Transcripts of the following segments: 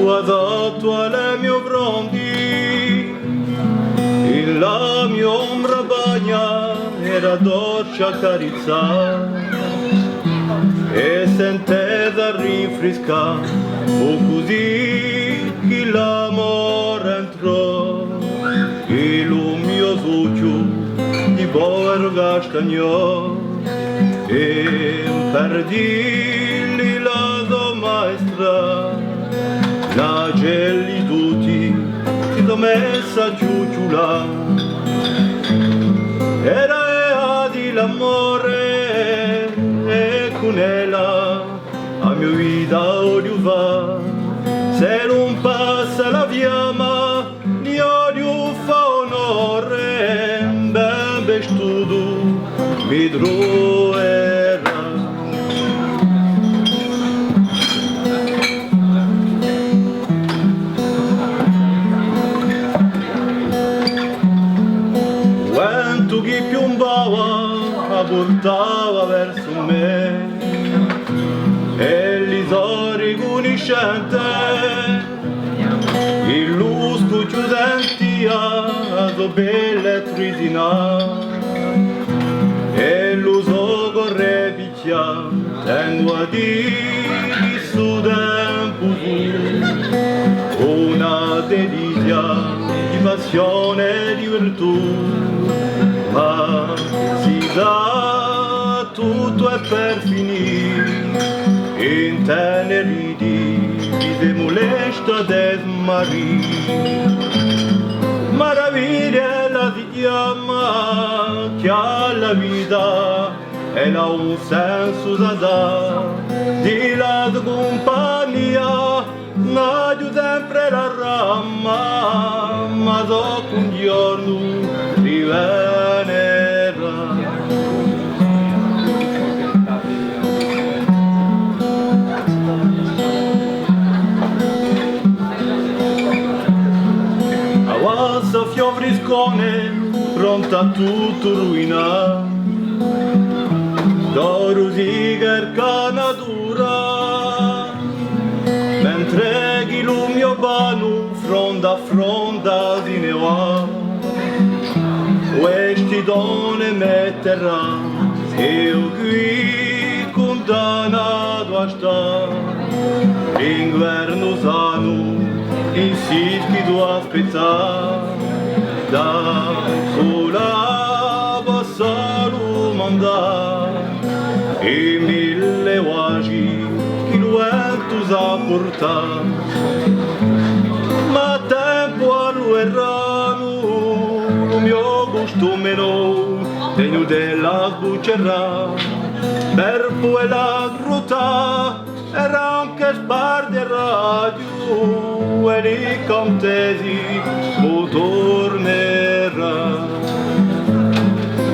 tua dato alle mie fronti, in la mia ombra bagna era dolce accarezzare e sente da rinfrescare, fu così che l'amore entrò e lo mio succhio di povero castagnò e perdi la tua maestra la gelli tutti ti do messa ciucciula era di l'amore e con ella a mia vita odiuva se non passa la fiamma di odio fa onore ben vestuto mi troverà. Vento che piombava portava verso me e l'isori conoscente il lusco chiudentia so belle trisina e l'uso corre picchia tengo a dire su tempo una delizia di passione e di virtù ma si dà tutto è per finire in teneridi di molesta des mari maraviglia la si chiama che alla vita e ha un senso da dare di la compagnia nadio sempre la rama ma dopo un giorno rivenerà. Avanza fiovriscone pronta a tutto ruina d'oro ziger canatura mentre chi lo mio vano fronda a fronda di neva questi donne metterà io qui condannato a stare l'inverno sano insisti tu aspettare da sola passare mandare e mille vagi che lo vento sa portare ma tempo a lo errano lo mio gusto meno degno della sbuccerà per poi la grota era anche sbardi a radio e i contesi o tornerà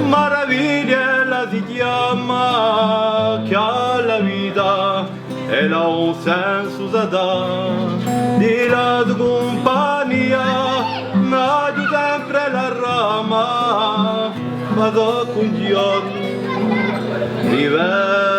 maraviglia la si chiama che alla vita e ha un senso da dare di la compagnia nadio sempre la rama ma dopo un giorno riverrà.